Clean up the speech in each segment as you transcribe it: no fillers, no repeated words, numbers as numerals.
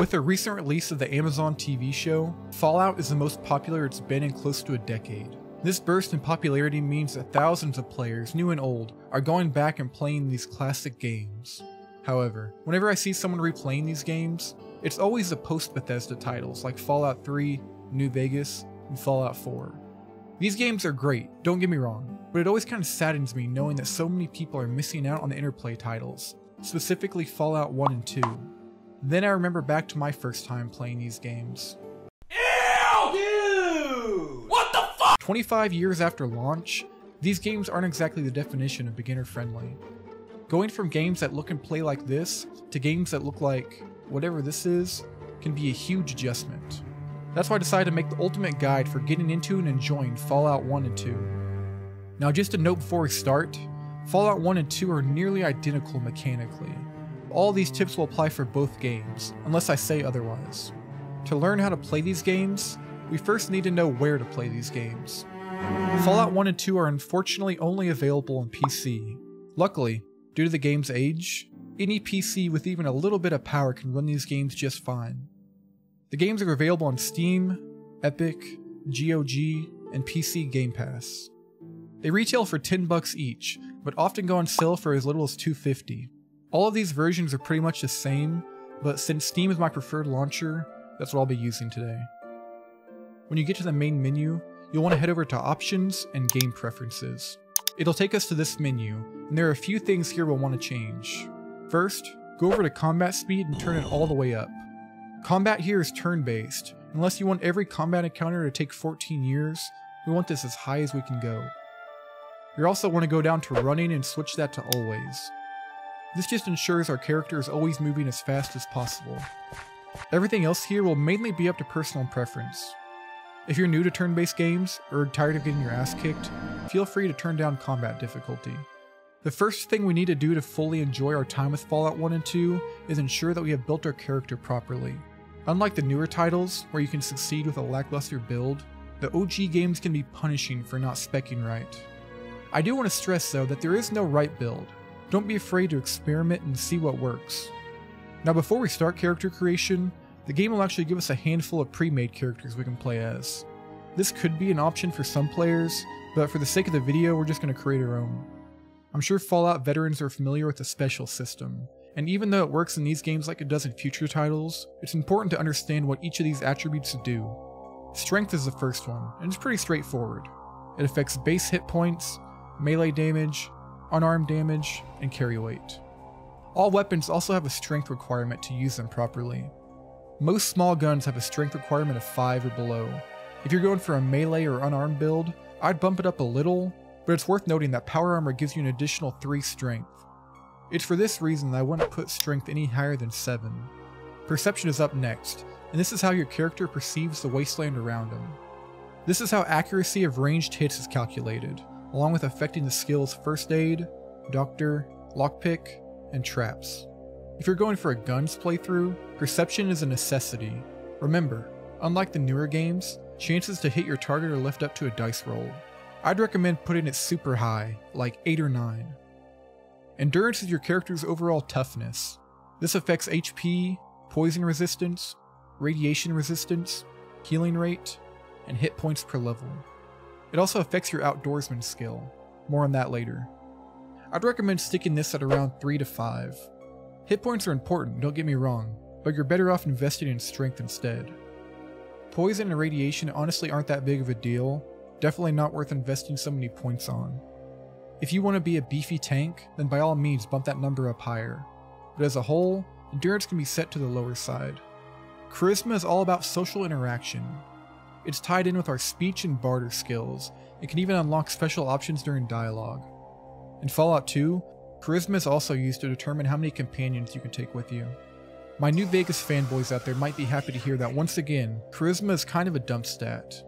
With the recent release of the Amazon TV show, Fallout is the most popular it's been in close to a decade. This burst in popularity means that thousands of players, new and old, are going back and playing these classic games. However, whenever I see someone replaying these games, it's always the post-Bethesda titles like Fallout 3, New Vegas, and Fallout 4. These games are great, don't get me wrong, but it always kind of saddens me knowing that so many people are missing out on the Interplay titles, specifically Fallout 1 and 2. Then I remember back to my first time playing these games. Ew! Dude! What the fuck? 25 years after launch, these games aren't exactly the definition of beginner-friendly. Going from games that look and play like this, to games that look like whatever this is, can be a huge adjustment. That's why I decided to make the ultimate guide for getting into and enjoying Fallout 1 and 2. Now just a note before we start, Fallout 1 and 2 are nearly identical mechanically. All these tips will apply for both games, unless I say otherwise. To learn how to play these games, we first need to know where to play these games. Fallout 1 and 2 are unfortunately only available on PC. Luckily, due to the game's age, any PC with even a little bit of power can run these games just fine. The games are available on Steam, Epic, GOG, and PC Game Pass. They retail for $10 each, but often go on sale for as little as $2.50. All of these versions are pretty much the same, but since Steam is my preferred launcher, that's what I'll be using today. When you get to the main menu, you'll want to head over to Options and Game Preferences. It'll take us to this menu, and there are a few things here we'll want to change. First, go over to Combat Speed and turn it all the way up. Combat here is turn-based. Unless you want every combat encounter to take 14 years, we want this as high as we can go. You also want to go down to running and switch that to always. This just ensures our character is always moving as fast as possible. Everything else here will mainly be up to personal preference. If you're new to turn-based games, or tired of getting your ass kicked, feel free to turn down combat difficulty. The first thing we need to do to fully enjoy our time with Fallout 1 and 2 is ensure that we have built our character properly. Unlike the newer titles, where you can succeed with a lackluster build, the OG games can be punishing for not speccing right. I do want to stress though that there is no right build. Don't be afraid to experiment and see what works. Now before we start character creation, the game will actually give us a handful of pre-made characters we can play as. This could be an option for some players, but for the sake of the video we're just going to create our own. I'm sure Fallout veterans are familiar with the special system, and even though it works in these games like it does in future titles, it's important to understand what each of these attributes do. Strength is the first one, and it's pretty straightforward. It affects base hit points, melee damage, unarmed damage, and carry weight. All weapons also have a strength requirement to use them properly. Most small guns have a strength requirement of 5 or below. If you're going for a melee or unarmed build, I'd bump it up a little, but it's worth noting that power armor gives you an additional 3 strength. It's for this reason that I wouldn't put strength any higher than 7. Perception is up next, and this is how your character perceives the wasteland around him. This is how accuracy of ranged hits is calculated, along with affecting the skills First Aid, Doctor, Lockpick, and Traps. If you're going for a guns playthrough, perception is a necessity. Remember, unlike the newer games, chances to hit your target are left up to a dice roll. I'd recommend putting it super high, like 8 or 9. Endurance is your character's overall toughness. This affects HP, poison resistance, radiation resistance, healing rate, and hit points per level. It also affects your outdoorsman skill. More on that later. I'd recommend sticking this at around 3 to 5. Hit points are important, don't get me wrong, but you're better off investing in strength instead. Poison and radiation honestly aren't that big of a deal, definitely not worth investing so many points on. If you want to be a beefy tank, then by all means bump that number up higher, but as a whole, endurance can be set to the lower side. Charisma is all about social interaction. It's tied in with our speech and barter skills, and can even unlock special options during dialogue. In Fallout 2, charisma is also used to determine how many companions you can take with you. My New Vegas fanboys out there might be happy to hear that once again, charisma is kind of a dump stat.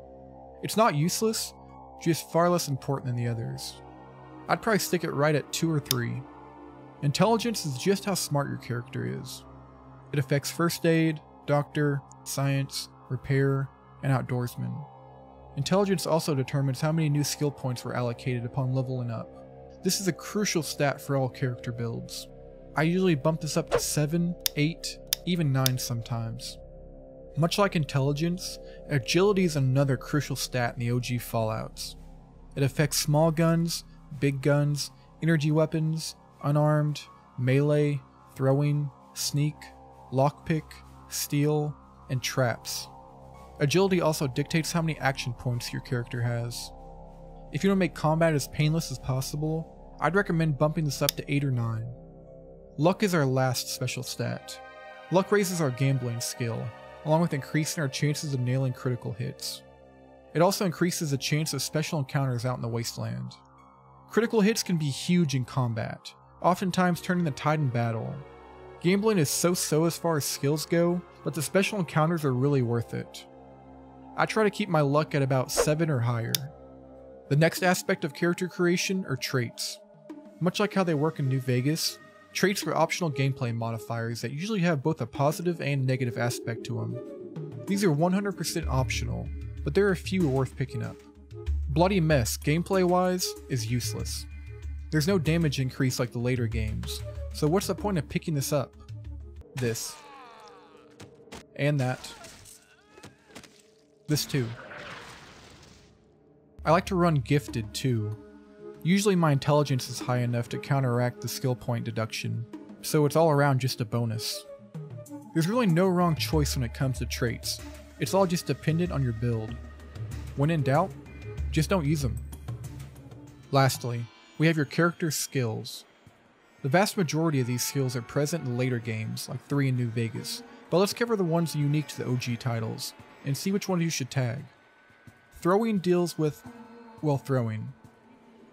It's not useless, just far less important than the others. I'd probably stick it right at 2 or 3. Intelligence is just how smart your character is. It affects First Aid, Doctor, Science, Repair, and Outdoorsman. Intelligence also determines how many new skill points were allocated upon leveling up. This is a crucial stat for all character builds. I usually bump this up to 7, 8, even 9 sometimes. Much like intelligence, agility is another crucial stat in the OG Fallouts. It affects small guns, big guns, energy weapons, unarmed, melee, throwing, sneak, lockpick, steal, and traps. Agility also dictates how many action points your character has. If you want to make combat as painless as possible, I'd recommend bumping this up to 8 or 9. Luck is our last special stat. Luck raises our gambling skill, along with increasing our chances of nailing critical hits. It also increases the chance of special encounters out in the Wasteland. Critical hits can be huge in combat, oftentimes turning the tide in battle. Gambling is so-so as far as skills go, but the special encounters are really worth it. I try to keep my luck at about 7 or higher. The next aspect of character creation are traits. Much like how they work in New Vegas, traits are optional gameplay modifiers that usually have both a positive and negative aspect to them. These are 100% optional, but there are a few worth picking up. Bloody Mess, gameplay-wise, is useless. There's no damage increase like the later games, so what's the point of picking this up? This. And that. This too. I like to run Gifted too. Usually my intelligence is high enough to counteract the skill point deduction, so it's all around just a bonus. There's really no wrong choice when it comes to traits, it's all just dependent on your build. When in doubt, just don't use them. Lastly, we have your character's skills. The vast majority of these skills are present in the later games, like 3 and New Vegas, but let's cover the ones unique to the OG titles, and see which ones you should tag. Throwing deals with, well, throwing.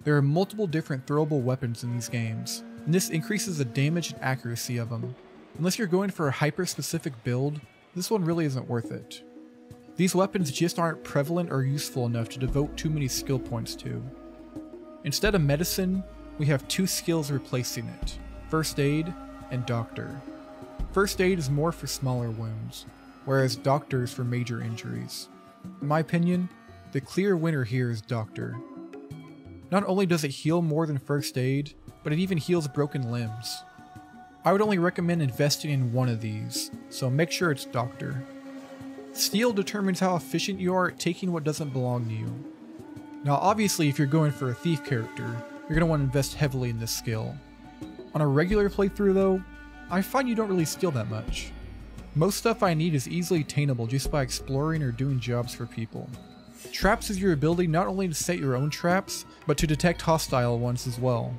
There are multiple different throwable weapons in these games, and this increases the damage and accuracy of them. Unless you're going for a hyper-specific build, this one really isn't worth it. These weapons just aren't prevalent or useful enough to devote too many skill points to. Instead of medicine, we have 2 skills replacing it, First Aid and Doctor. First Aid is more for smaller wounds, whereas Doctor is for major injuries. In my opinion, the clear winner here is Doctor. Not only does it heal more than First Aid, but it even heals broken limbs. I would only recommend investing in one of these, so make sure it's Doctor. Steal determines how efficient you are at taking what doesn't belong to you. Now obviously if you're going for a thief character, you're going to want to invest heavily in this skill. On a regular playthrough though, I find you don't really steal that much. Most stuff I need is easily attainable just by exploring or doing jobs for people. Traps is your ability not only to set your own traps, but to detect hostile ones as well.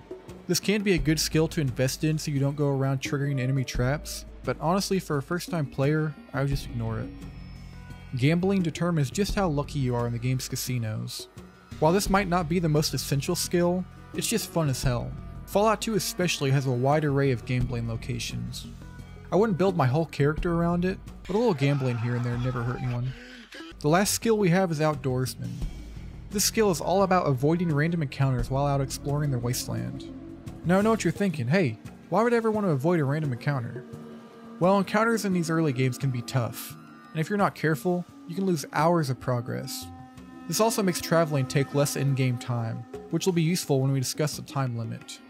This can be a good skill to invest in so you don't go around triggering enemy traps, but honestly for a first time player, I would just ignore it. Gambling determines just how lucky you are in the game's casinos. While this might not be the most essential skill, it's just fun as hell. Fallout 2 especially has a wide array of gambling locations. I wouldn't build my whole character around it, but a little gambling here and there never hurt anyone. The last skill we have is Outdoorsman. This skill is all about avoiding random encounters while out exploring the Wasteland. Now I know what you're thinking, hey, why would I ever want to avoid a random encounter? Well, encounters in these early games can be tough, and if you're not careful, you can lose hours of progress. This also makes traveling take less in-game time, which will be useful when we discuss the time limit.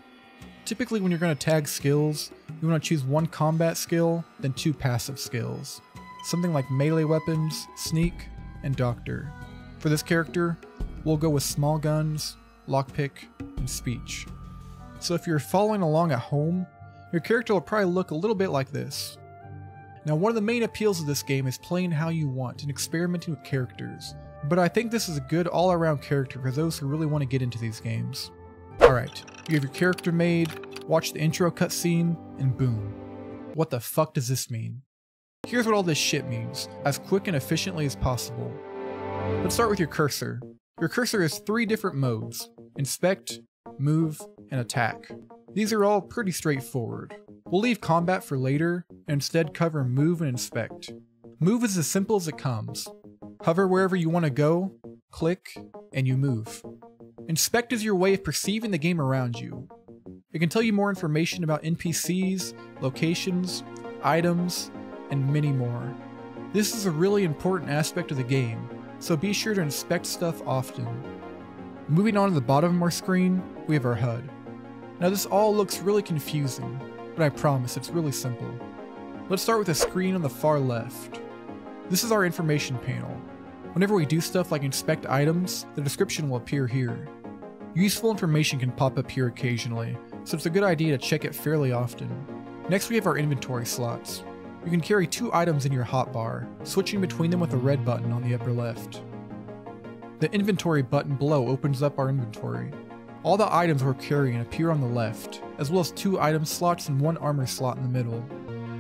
Typically when you're going to tag skills, you want to choose 1 combat skill, then 2 passive skills. Something like melee weapons, sneak, and doctor. For this character, we'll go with small guns, lockpick, and speech. So if you're following along at home, your character will probably look a little bit like this. Now one of the main appeals of this game is playing how you want and experimenting with characters, but I think this is a good all-around character for those who really want to get into these games. Alright, you have your character made, watch the intro cutscene, and boom. What the fuck does this mean? Here's what all this shit means, as quick and efficiently as possible. Let's start with your cursor. Your cursor has 3 different modes: Inspect, Move, and Attack. These are all pretty straightforward. We'll leave combat for later, and instead cover Move and Inspect. Move is as simple as it comes. Hover wherever you want to go, click, and you move. Inspect is your way of perceiving the game around you. It can tell you more information about NPCs, locations, items, and many more. This is a really important aspect of the game, so be sure to inspect stuff often. Moving on to the bottom of our screen, we have our HUD. Now this all looks really confusing, but I promise it's really simple. Let's start with a screen on the far left. This is our information panel. Whenever we do stuff like inspect items, the description will appear here. Useful information can pop up here occasionally, so it's a good idea to check it fairly often. Next we have our inventory slots. You can carry 2 items in your hotbar, switching between them with a red button on the upper left. The inventory button below opens up our inventory. All the items we're carrying appear on the left, as well as 2 item slots and 1 armor slot in the middle.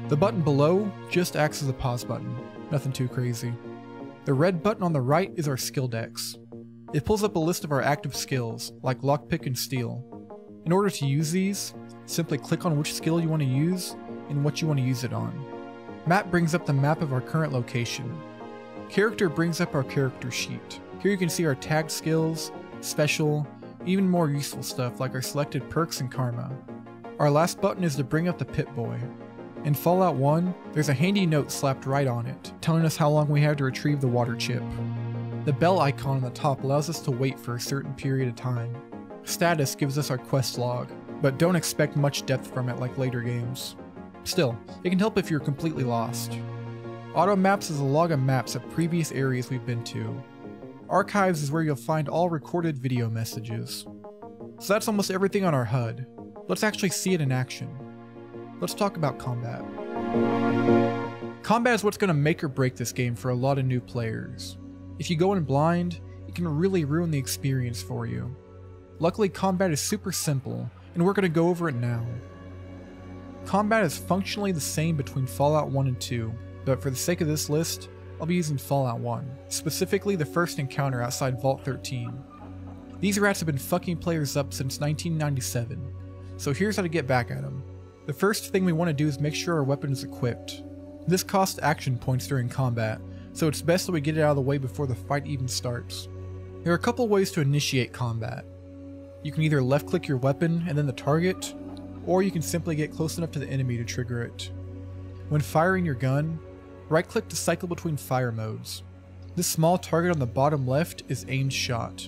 The button below just acts as a pause button, nothing too crazy. The red button on the right is our skill dex. It pulls up a list of our active skills, like lockpick and steel. In order to use these, simply click on which skill you want to use and what you want to use it on. Map brings up the map of our current location. Character brings up our character sheet. Here you can see our tagged skills, special, even more useful stuff like our selected perks and karma. Our last button is to bring up the Pip-Boy. In Fallout 1, there's a handy note slapped right on it, telling us how long we have to retrieve the water chip. The bell icon on the top allows us to wait for a certain period of time. Status gives us our quest log, but don't expect much depth from it like later games. Still, it can help if you're completely lost. Auto maps is a log of maps of previous areas we've been to. Archives is where you'll find all recorded video messages. So that's almost everything on our HUD. Let's actually see it in action. Let's talk about combat. Combat is what's going to make or break this game for a lot of new players. If you go in blind, it can really ruin the experience for you. Luckily, combat is super simple, and we're going to go over it now. Combat is functionally the same between Fallout 1 and 2, but for the sake of this list, I'll be using Fallout 1, specifically the first encounter outside Vault 13. These rats have been fucking players up since 1997, so here's how to get back at them. The first thing we want to do is make sure our weapon is equipped. This costs action points during combat, so it's best that we get it out of the way before the fight even starts. There are a couple ways to initiate combat. You can either left click your weapon and then the target, or you can simply get close enough to the enemy to trigger it. When firing your gun, right click to cycle between fire modes. This small target on the bottom left is aimed shot.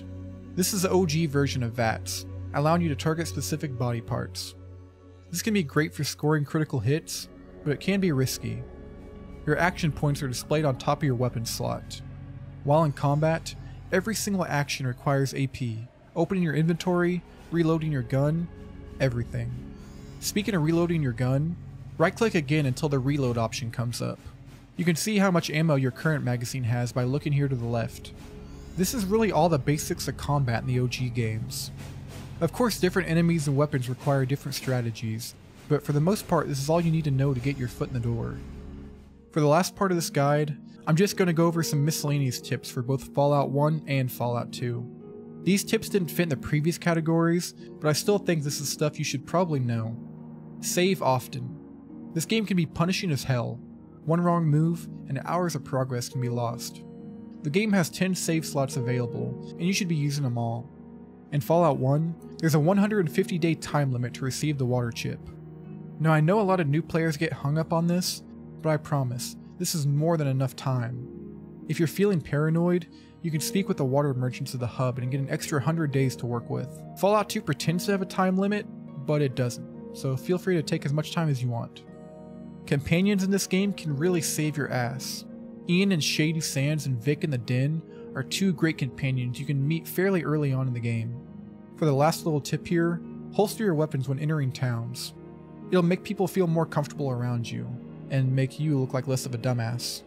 This is the OG version of VATS, allowing you to target specific body parts. This can be great for scoring critical hits, but it can be risky. Your action points are displayed on top of your weapon slot. While in combat, every single action requires AP, opening your inventory, reloading your gun, everything. Speaking of reloading your gun, right click again until the reload option comes up. You can see how much ammo your current magazine has by looking here to the left. This is really all the basics of combat in the OG games. Of course, different enemies and weapons require different strategies, but for the most part this is all you need to know to get your foot in the door. For the last part of this guide, I'm just going to go over some miscellaneous tips for both Fallout 1 and Fallout 2. These tips didn't fit in the previous categories, but I still think this is stuff you should probably know. Save often. This game can be punishing as hell. One wrong move, and hours of progress can be lost. The game has 10 save slots available, and you should be using them all. In Fallout 1, there's a 150-day time limit to receive the water chip. Now I know a lot of new players get hung up on this, but I promise, this is more than enough time. If you're feeling paranoid, you can speak with the water merchants of the hub and get an extra 100 days to work with. Fallout 2 pretends to have a time limit, but it doesn't, so feel free to take as much time as you want. Companions in this game can really save your ass. Ian and Shady Sands and Vic in the Den are 2 great companions you can meet fairly early on in the game. For the last little tip here, holster your weapons when entering towns. It'll make people feel more comfortable around you, and make you look like less of a dumbass.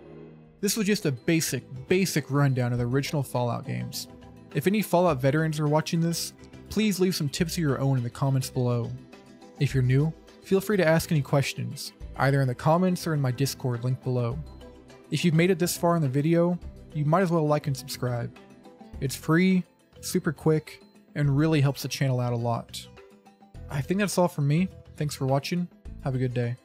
This was just a basic rundown of the original Fallout games. If any Fallout veterans are watching this, please leave some tips of your own in the comments below. If you're new, feel free to ask any questions, either in the comments or in my Discord link below. If you've made it this far in the video, you might as well like and subscribe. It's free, super quick, and really helps the channel out a lot. I think that's all from me. Thanks for watching. Have a good day.